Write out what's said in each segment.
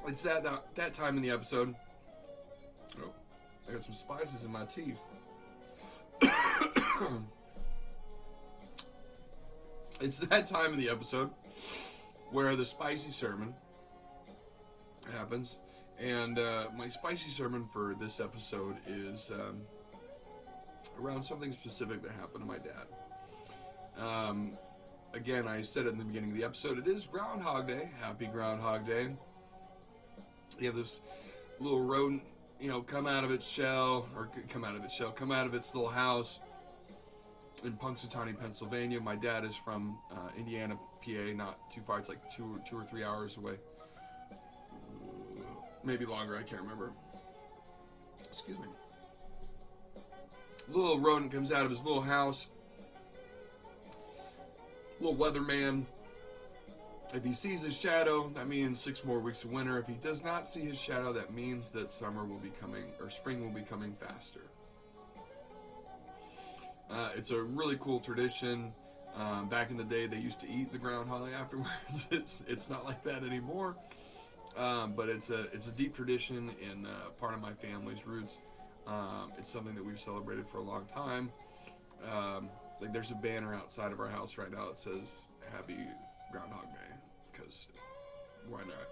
It's that time in the episode. Oh, I got some spices in my teeth. It's that time in the episode where the spicy sermon happens, and my spicy sermon for this episode is around something specific that happened to my dad. Again, I said it in the beginning of the episode, it is Groundhog Day. Happy Groundhog Day. You have this little rodent, come out of its little house in Punxsutawney, Pennsylvania. My dad is from Indiana, PA, not too far. It's like 2 or 3 hours away. Maybe longer, I can't remember. Excuse me. Little rodent comes out of his little house. Little weatherman. If he sees his shadow, that means 6 more weeks of winter. If he does not see his shadow, that means that summer will be coming, or spring will be coming faster. It's a really cool tradition. Back in the day, they used to eat the groundhog afterwards. It's not like that anymore. But it's a deep tradition in part of my family's roots. It's something that we've celebrated for a long time. Like there's a banner outside of our house right now that says Happy Groundhog Day, because why not?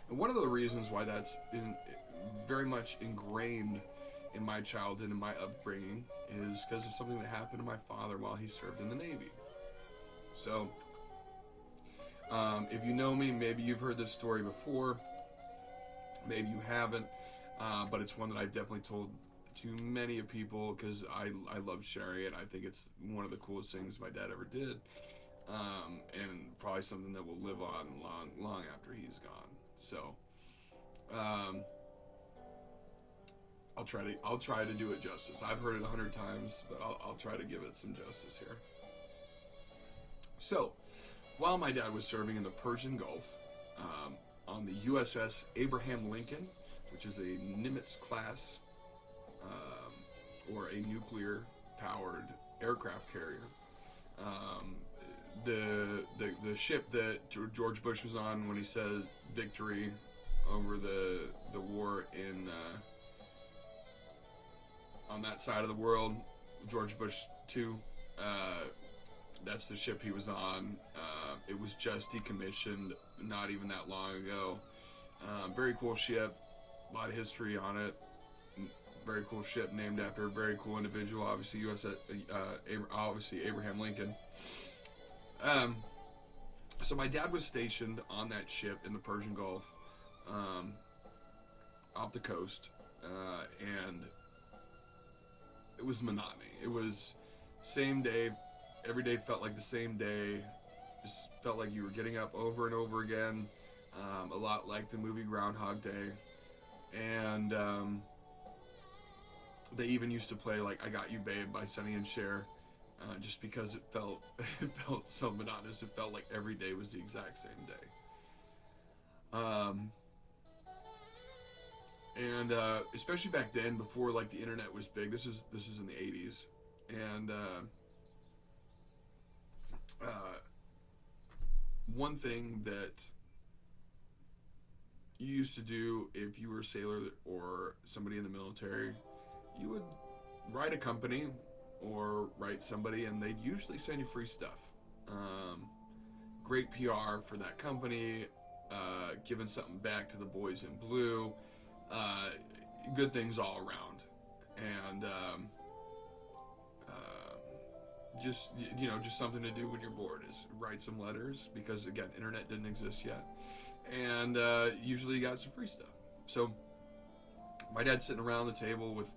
And one of the reasons why that's very much ingrained in my childhood and my upbringing is because of something that happened to my father while he served in the Navy. So, if you know me, maybe you've heard this story before, maybe you haven't, but it's one that I've definitely told to many of people because I love sharing it. I think it's one of the coolest things my dad ever did, and probably something that will live on long after he's gone. So, I'll try to do it justice. I've heard it 100 times, but I'll try to give it some justice here. So, while my dad was serving in the Persian Gulf, on the USS Abraham Lincoln, which is a Nimitz class, or a nuclear-powered aircraft carrier, the ship that George Bush was on when he said victory over the war in on that side of the world, George Bush 2. That's the ship he was on. It was just decommissioned not even that long ago. Very cool ship, a lot of history on it. Very cool ship named after a very cool individual, obviously obviously Abraham Lincoln. So my dad was stationed on that ship in the Persian Gulf, off the coast, and it was monotony. It was same day. Every day felt like the same day. Just felt like you were getting up over and over again. A lot like the movie Groundhog Day. And they even used to play like I Got You Babe by Sonny and Cher, just because it felt so monotonous. It felt like every day was the exact same day. And especially back then, before like the internet was big. This is in the 80s, and one thing that you used to do if you were a sailor or somebody in the military, you would write a company or write somebody, and they'd usually send you free stuff. Great PR for that company, giving something back to the boys in blue. Good things all around, and just something to do when you're bored is write some letters, because again, internet didn't exist yet, and usually you got some free stuff. So my dad's sitting around the table with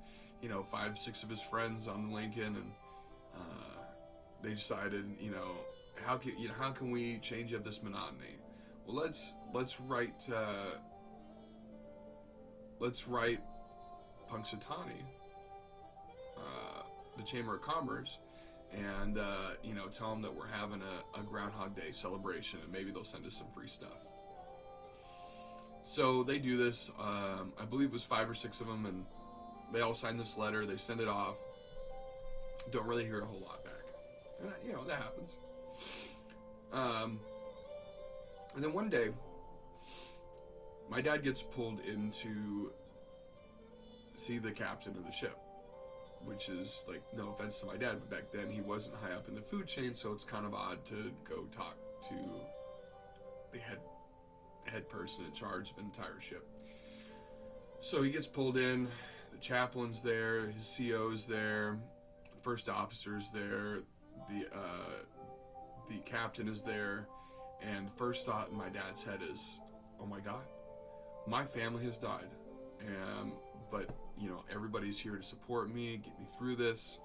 5, 6 of his friends on the Lincoln, and they decided how can we change up this monotony? Well, let's write Punxsutawney, the Chamber of Commerce, and tell them that we're having a Groundhog Day celebration, and maybe they'll send us some free stuff. So they do this. I believe it was 5 or 6 of them, and they all sign this letter. They send it off. Don't really hear a whole lot back. And that happens. And then one day, my dad gets pulled in to see the captain of the ship, which is like, no offense to my dad, but back then he wasn't high up in the food chain, so it's kind of odd to go talk to the head person in charge of an entire ship. So he gets pulled in. The chaplain's there, his CO's there, first officer's there, the captain is there, and the first thought in my dad's head is, oh my God, my family has died, but you know, everybody's here to support me, get me through this,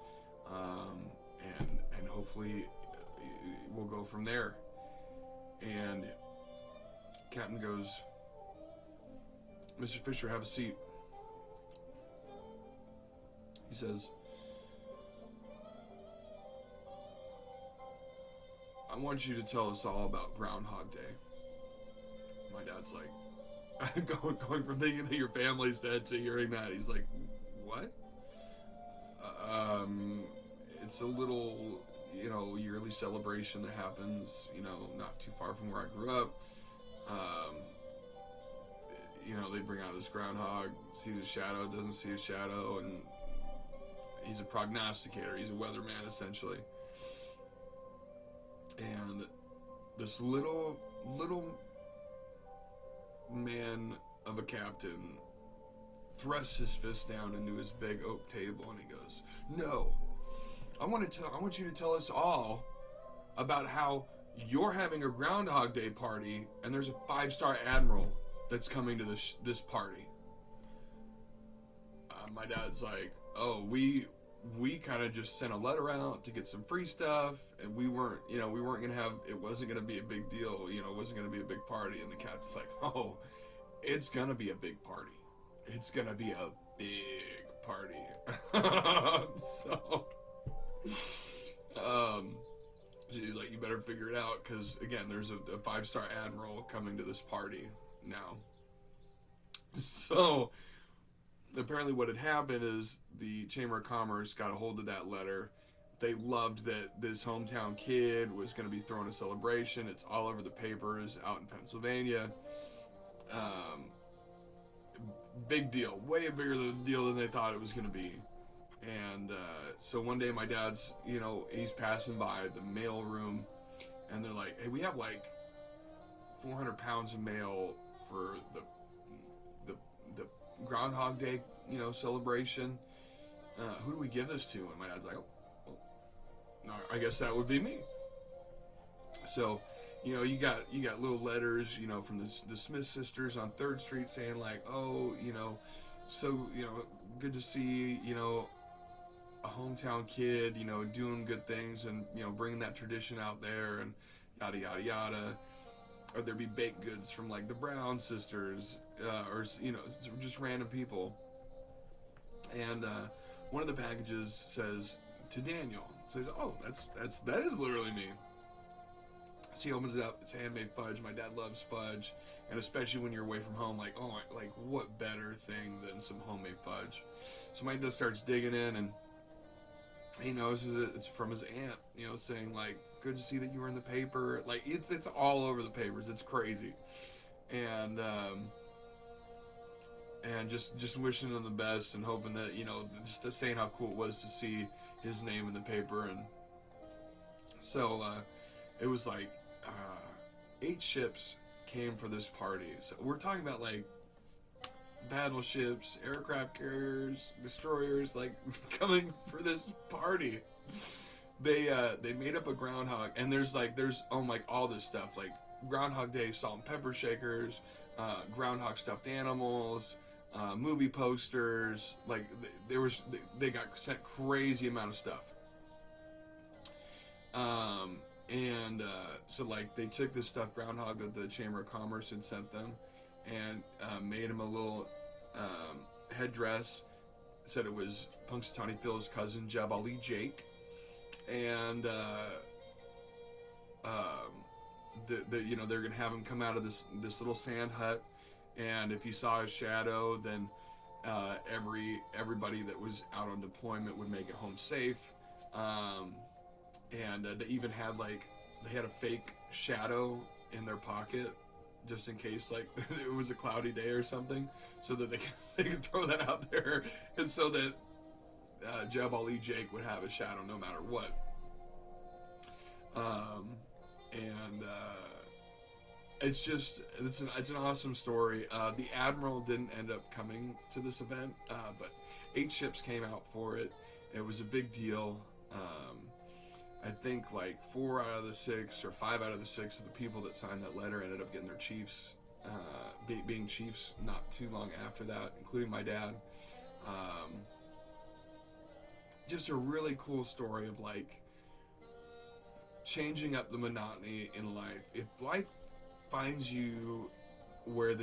and hopefully we'll go from there. And captain goes, Mr. Fisher, have a seat. He says, I want you to tell us all about Groundhog Day. My dad's like, going from thinking that your family's dead to hearing that, he's like, what? It's a little, you know, yearly celebration that happens, you know, not too far from where I grew up. You know, they bring out this groundhog, sees a shadow, doesn't see a shadow, and he's a prognosticator. He's a weatherman, essentially. And this little man of a captain thrusts his fist down into his big oak table, and he goes, "No, I want you to tell us all about how you're having a Groundhog Day party, and there's a 5-star admiral that's coming to this party." My dad's like, "Oh, we kind of just sent a letter out to get some free stuff, and we weren't gonna have, it wasn't gonna be a big deal, you know, it wasn't gonna be a big party." And the captain's like, "Oh, it's gonna be a big party. It's gonna be a big party." So she's like, "You better figure it out, because again, there's a 5-star admiral coming to this party now." So apparently what had happened is the Chamber of Commerce got a hold of that letter. They loved that this hometown kid was going to be throwing a celebration. It's all over the papers out in Pennsylvania. Big deal. Way bigger deal than they thought it was going to be. And so one day my dad's, you know, he's passing by the mail room, and they're like, "Hey, we have like 400 pounds of mail for the Groundhog Day, you know, celebration. Who do we give this to?" And my dad's like, "Oh, well, no, I guess that would be me." So, you know, you got little letters, you know, from the Smith sisters on 3rd Street saying like, "Oh, you know, so, you know, good to see, you know, a hometown kid, you know, doing good things, and, you know, bringing that tradition out there, and yada yada yada." Or there'd be baked goods from like the Brown sisters, or, you know, just random people. And one of the packages says, "To Daniel." Says, "Oh, that is literally me." So he opens it up. It's handmade fudge. My dad loves fudge, and especially when you're away from home, like, oh, like what better thing than some homemade fudge? So my dad starts digging in, and he notices it's from his aunt, you know, saying like, "Good to see that you were in the paper." Like, it's all over the papers. It's crazy. And just wishing him the best, and hoping that, you know, just saying how cool it was to see his name in the paper. And so it was like 8 ships came for this party. So we're talking about like battleships, aircraft carriers, destroyers, like coming for this party. They made up a groundhog, and there's all this stuff like Groundhog Day salt and pepper shakers, groundhog stuffed animals, movie posters. Like they got sent crazy amount of stuff. So like they took this stuffed groundhog that the Chamber of Commerce had sent them, and made him a little headdress. Said it was Punxsutawney Phil's cousin Jeb Ali Jake. And you know, they're gonna have him come out of this little sand hut, and if he saw a shadow, then everybody that was out on deployment would make it home safe. And they even had they had a fake shadow in their pocket just in case, like, it was a cloudy day or something, so that they could throw that out there, and so that Jeb Ali Jake would have a shadow no matter what. And it's just, it's an awesome story. The Admiral didn't end up coming to this event, but 8 ships came out for it. It was a big deal. I think like 4 out of the 6 or 5 out of the 6 of the people that signed that letter ended up getting their chiefs, being chiefs not too long after that, including my dad. Just a really cool story of like changing up the monotony in life. If life finds you where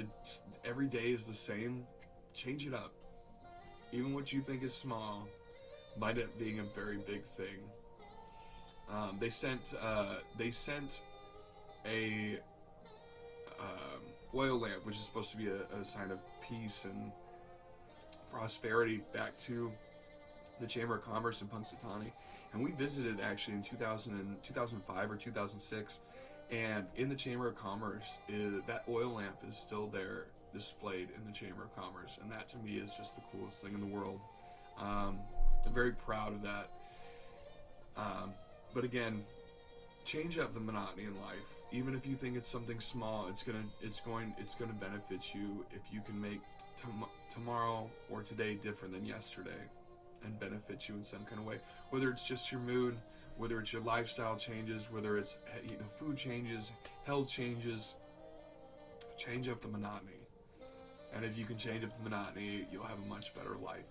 every day is the same, change it up. Even what you think is small might end up being a very big thing. They sent a oil lamp, which is supposed to be a sign of peace and prosperity, back to the Chamber of Commerce in Punxsutawney, and we visited actually in 2005 or 2006, and in the Chamber of Commerce, that oil lamp is still there, displayed in the Chamber of Commerce, and that to me is just the coolest thing in the world. I'm very proud of that. But again, change up the monotony in life. Even if you think it's something small, it's gonna benefit you if you can make tomorrow or today different than yesterday, and benefit you in some kind of way. Whether it's just your mood, whether it's your lifestyle changes, whether it's food changes, health changes, change up the monotony. And if you can change up the monotony, you'll have a much better life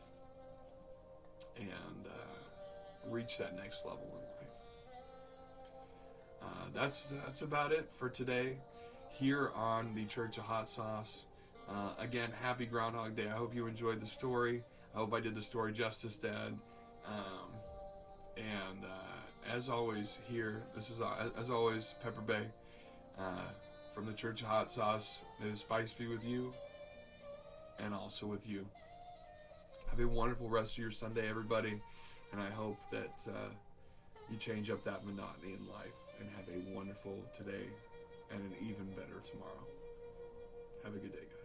and reach that next level in life. That's about it for today here on the Church of Hot Sauce. Again, happy Groundhog Day. I hope you enjoyed the story. I hope I did the story justice, Dad. And as always here, this is, as always, Pepper Bay from the Church of Hot Sauce. May the spice be with you and also with you. Have a wonderful rest of your Sunday, everybody. And I hope that you change up that monotony in life and have a wonderful today and an even better tomorrow. Have a good day, guys.